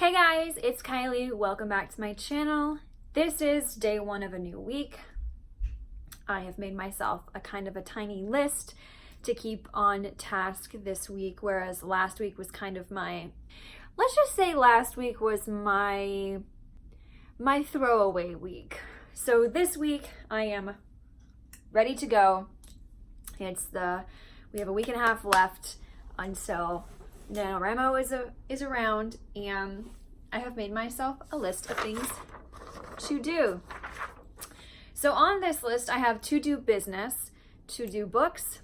Hey guys, it's Kylie. Welcome back to my channel. This is day one of a new week. I have made myself a kind of a tiny list to keep on task this week, whereas last week was kind of let's just say last week was my throwaway week. So this week I am ready to go. We have a week and a half left until NaNoWriMo is around, and I have made myself a list of things to do. So on this list, I have to do business, to do books,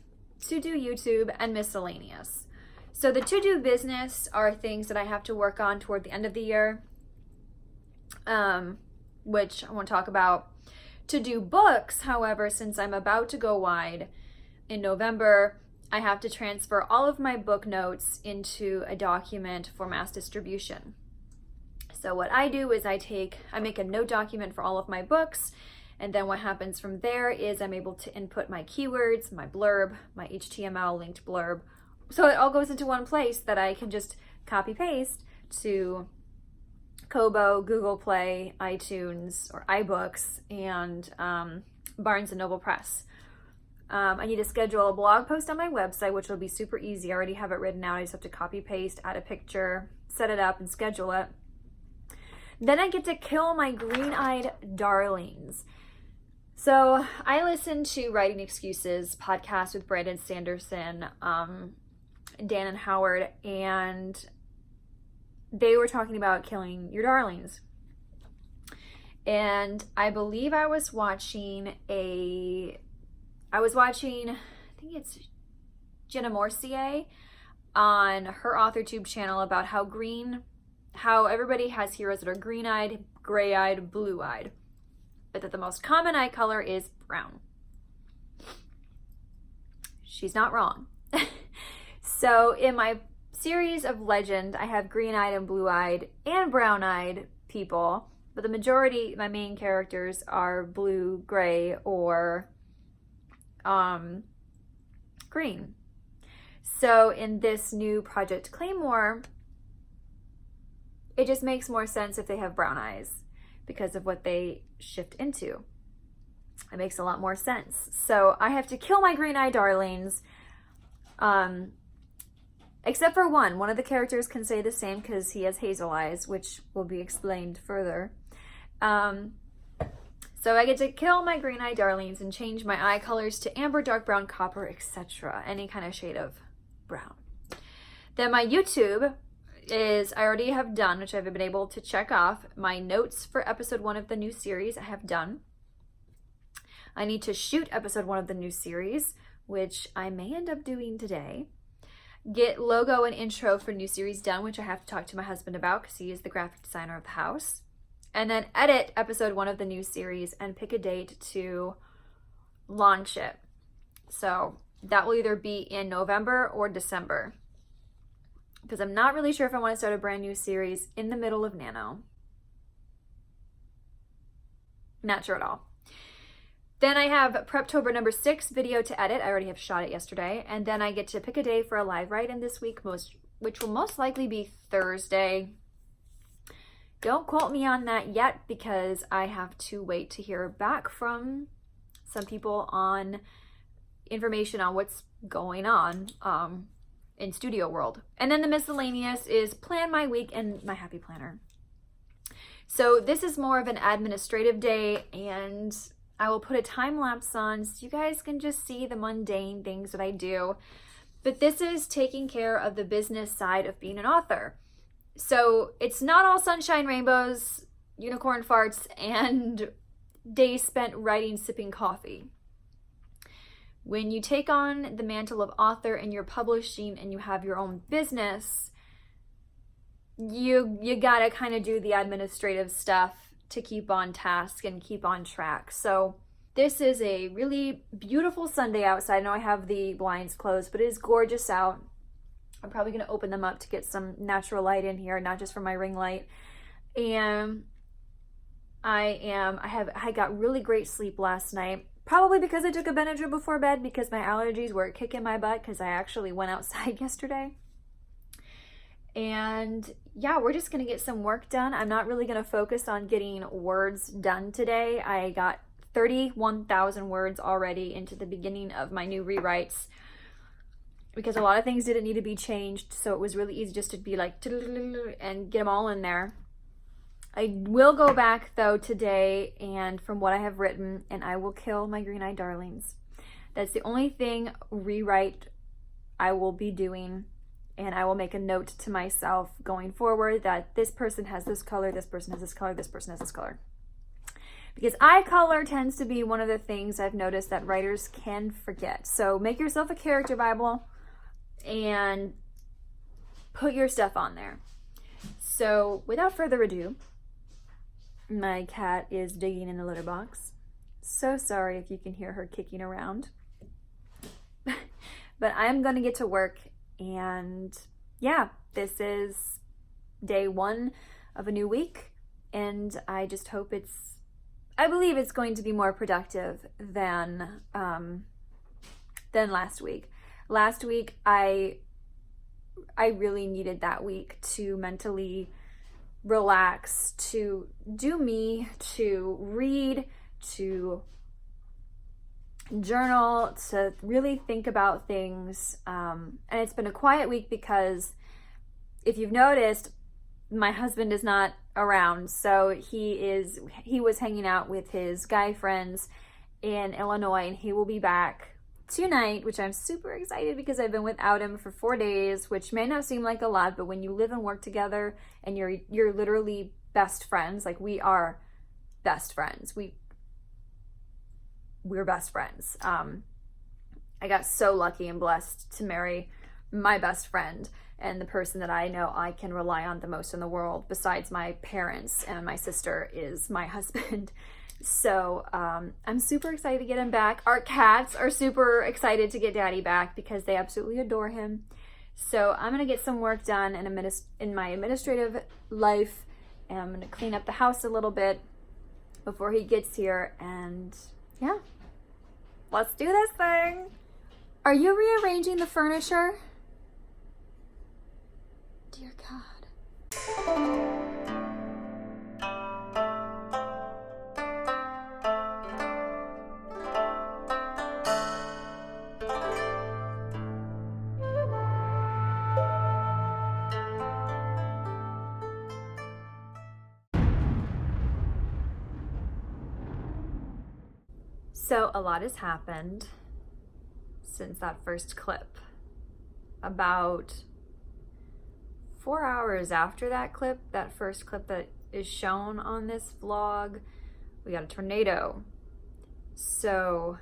to do YouTube, and miscellaneous. So the to do business are things that I have to work on toward the end of the year, which I want to talk about. To do books, however, since I'm about to go wide in November, I have to transfer all of my book notes into a document for mass distribution. So what I do is I make a note document for all of my books, and then what happens from there is I'm able to input my keywords, my blurb, my HTML linked blurb. So it all goes into one place that I can just copy paste to Kobo, Google Play, iTunes, or iBooks, and Barnes & Noble Press. I need to schedule a blog post on my website, which will be super easy. I already have it written out. I just have to copy paste, add a picture, set it up, and schedule it. Then I get to kill my green-eyed darlings. So I listen to Writing Excuses podcast with Brandon Sanderson, Dan and Howard, and they were talking about killing your darlings. And I believe I was watching, I think it's Jenna Morcier on her AuthorTube channel about how everybody has heroes that are green-eyed, gray-eyed, blue-eyed, but that the most common eye color is brown. She's not wrong. So in my series of legend, I have green-eyed and blue-eyed and brown-eyed people, but the majority, my main characters, are blue, gray, or green. So in this new Project Claymore, it just makes more sense if they have brown eyes because of what they shift into. It makes a lot more sense. So I have to kill my green-eyed darlings, except for one. One of the characters can say the same because he has hazel eyes, which will be explained further. So I get to kill my green-eyed darlings and change my eye colors to amber, dark brown, copper, etc. Any kind of shade of brown. Then my YouTube is, I already have done, which I've been able to check off. My notes for episode 1 of the new series I have done. I need to shoot episode 1 of the new series, which I may end up doing today. Get logo and intro for new series done, which I have to talk to my husband about because he is the graphic designer of the house. And then edit episode 1 of the new series and pick a date to launch it. So that will either be in November or December, because I'm not really sure if I want to start a brand new series in the middle of Nano. Not sure at all. Then I have Preptober number 6 video to edit. I already have shot it yesterday. And then I get to pick a day for a live write-in this week, which will most likely be Thursday. Don't quote me on that yet because I have to wait to hear back from some people on information on what's going on in studio world. And then the miscellaneous is plan my week and my happy planner. So this is more of an administrative day, and I will put a time lapse on so you guys can just see the mundane things that I do. But this is taking care of the business side of being an author. So it's not all sunshine, rainbows, unicorn farts, and days spent writing, sipping coffee. When you take on the mantle of author and you're publishing and you have your own business, you gotta kind of do the administrative stuff to keep on task and keep on track. So this is a really beautiful Sunday outside. I know I have the blinds closed, but it is gorgeous out. I'm probably going to open them up to get some natural light in here, not just from my ring light. And I got really great sleep last night. Probably because I took a Benadryl before bed because my allergies were kicking my butt because I actually went outside yesterday. And yeah, we're just gonna get some work done. I'm not really gonna focus on getting words done today. I got 31,000 words already into the beginning of my new rewrites because a lot of things didn't need to be changed, so it was really easy just to be like and get them all in there. I will go back though today and from what I have written, and I will kill my green-eyed darlings. That's the only thing rewrite I will be doing, and I will make a note to myself going forward that this person has this color, this person has this color, this person has this color. Because eye color tends to be one of the things I've noticed that writers can forget. So make yourself a character Bible and put your stuff on there. So without further ado, my cat is digging in the litter box. So sorry if you can hear her kicking around. But I'm going to get to work, and yeah, this is day 1 of a new week, and I just hope I believe it's going to be more productive than last week. Last week, I really needed that week to mentally relax, to do me, to read, to journal, to really think about things. And it's been a quiet week because if you've noticed, my husband is not around. So he was hanging out with his guy friends in Illinois, and he will be back tonight, which I'm super excited because I've been without him for 4 days, which may not seem like a lot, but when you live and work together and you're literally best friends, like we are best friends. We're best friends. I got so lucky and blessed to marry my best friend and the person that I know I can rely on the most in the world, besides my parents and my sister, is my husband. So I'm super excited to get him back. Our cats are super excited to get Daddy back because they absolutely adore him. So I'm gonna get some work done in my administrative life, and I'm gonna clean up the house a little bit before he gets here, and yeah, let's do this thing. Are you rearranging the furniture? Dear God. So a lot has happened since that first clip. About 4 hours after that clip, that first clip that is shown on this vlog, we got a tornado. So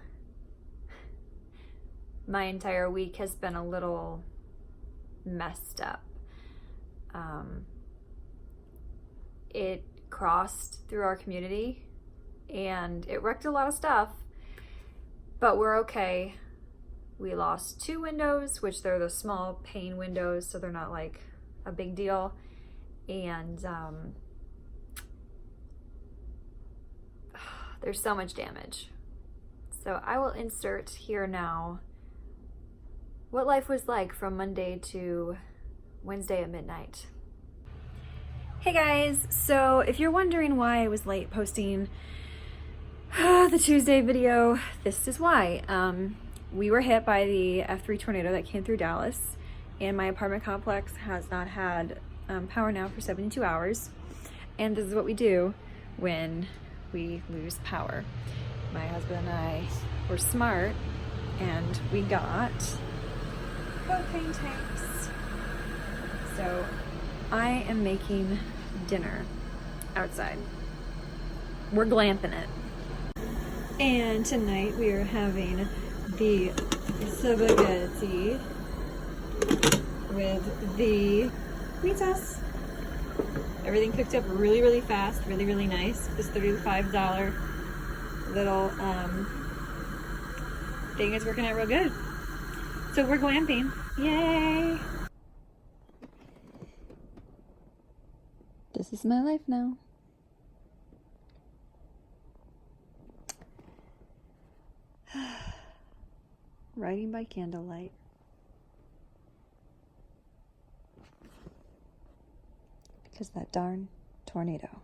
my entire week has been a little messed up. It crossed through our community and it wrecked a lot of stuff, but we're okay. We lost 2 windows, which they're the small pane windows, so they're not like a big deal. And there's so much damage. So I will insert here now what life was like from Monday to Wednesday at midnight. Hey guys, so if you're wondering why I was late posting the Tuesday video, this is why. We were hit by the F3 tornado that came through Dallas, and my apartment complex has not had power now for 72 hours. And this is what we do when we lose power. My husband and I were smart, and we got propane tanks. So I am making dinner outside. We're glamping it. And tonight we are having the spaghetti with the meat sauce. Everything cooked up really, really fast, really, really nice. This $35 little thing is working out real good. So we're glamping. Yay! This is my life now. Writing by candlelight. because that darn tornado.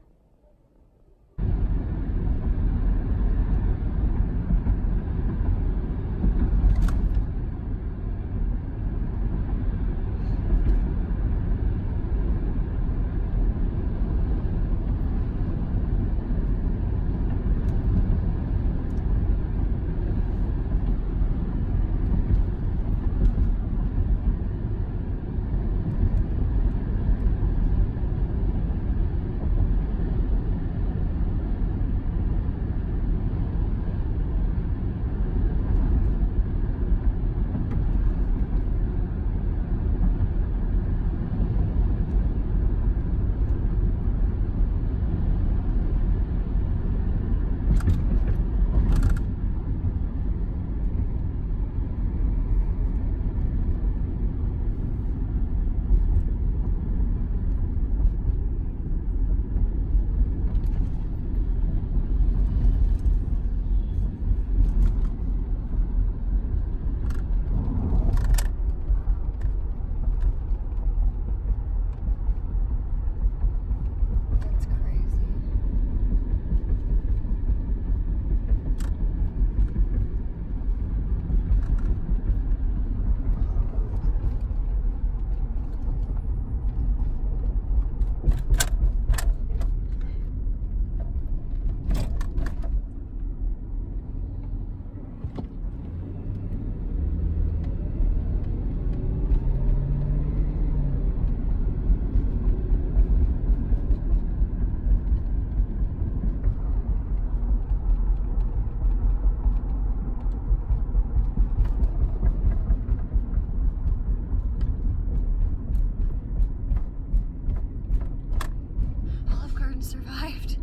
Survived.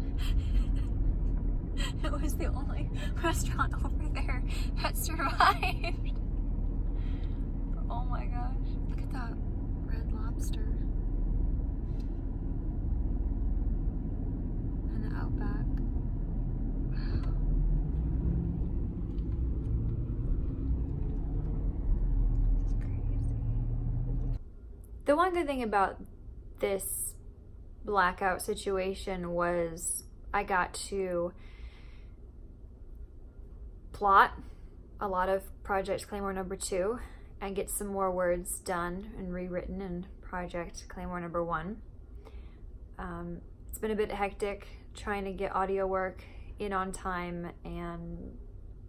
It was the only restaurant over there that survived. Oh my gosh. Look at that red lobster. And the Outback. Wow. This is crazy. The one good thing about this blackout situation was I got to plot a lot of Project Claymore number 2 and get some more words done and rewritten in Project Claymore number 1. It's been a bit hectic trying to get audio work in on time and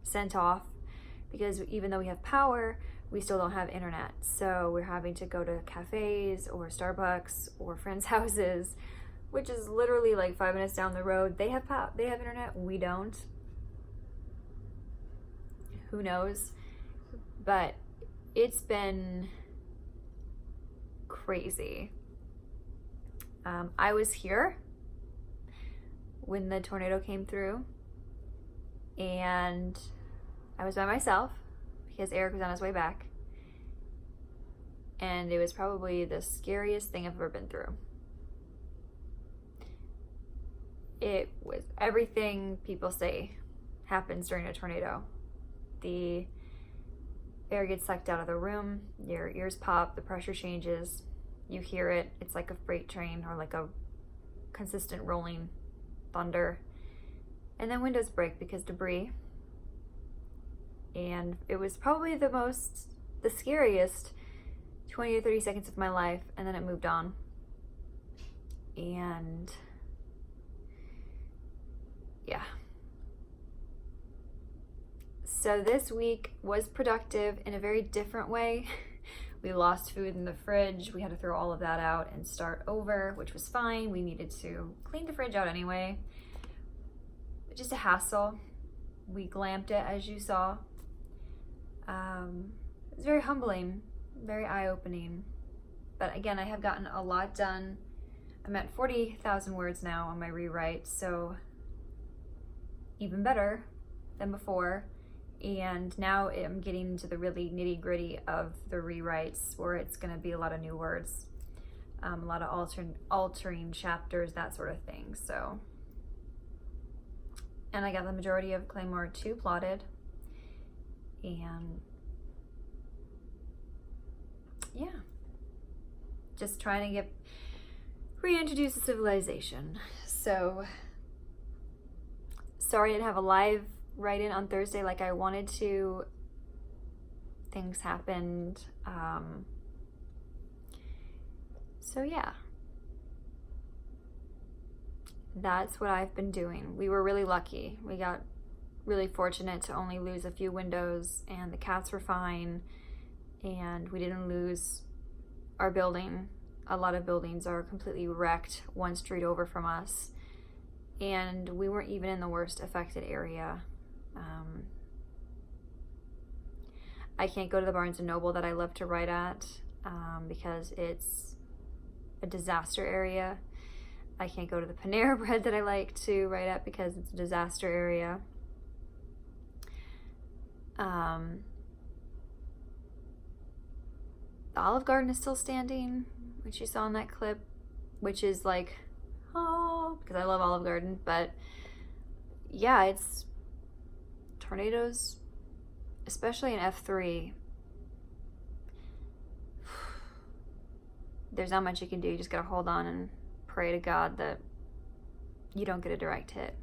sent off because even though we have power, we still don't have internet. So we're having to go to cafes or Starbucks or friends' houses, which is literally like 5 minutes down the road. They have internet, we don't. Who knows? But it's been crazy. I was here when the tornado came through, and I was by myself because Eric was on his way back, and it was probably the scariest thing I've ever been through. It was everything people say happens during a tornado. The air gets sucked out of the room, your ears pop, the pressure changes, you hear it, it's like a freight train or like a consistent rolling thunder, and then windows break because debris. And it was probably the scariest 20 to 30 seconds of my life, and then it moved on. And yeah. So this week was productive in a very different way. We lost food in the fridge. We had to throw all of that out and start over, which was fine. We needed to clean the fridge out anyway. But just a hassle. We glamped it, as you saw. It was very humbling, very eye-opening. But again, I have gotten a lot done. I'm at 40,000 words now on my rewrite, so even better than before. And now I'm getting into the really nitty-gritty of the rewrites, where it's going to be a lot of new words, a lot of altering chapters, that sort of thing. So, and I got the majority of Claymore 2 plotted, and yeah, just trying to get reintroduce the civilization. So, sorry I didn't have a live write-in on Thursday like I wanted to. Things happened. So yeah. That's what I've been doing. We were really lucky. We got really fortunate to only lose a few windows, and the cats were fine, and we didn't lose our building. A lot of buildings are completely wrecked one street over from us, and we weren't even in the worst affected area. I can't go to the Barnes & Noble that I love to write at because it's a disaster area. I can't go to the Panera Bread that I like to write at because it's a disaster area. The Olive Garden is still standing, which you saw in that clip, which is like, oh, because I love Olive Garden. But yeah, it's tornadoes, especially in F3. There's not much you can do. You just gotta hold on and pray to God that you don't get a direct hit.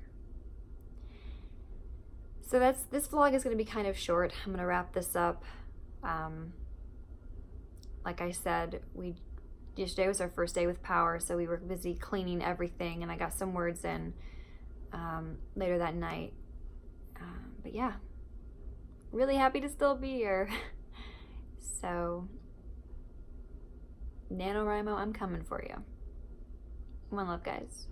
So this vlog is gonna be kind of short. I'm gonna wrap this up. Like I said, yesterday was our first day with power, so we were busy cleaning everything, and I got some words in later that night. But yeah, really happy to still be here. So, NaNoWriMo, I'm coming for you. One love, guys.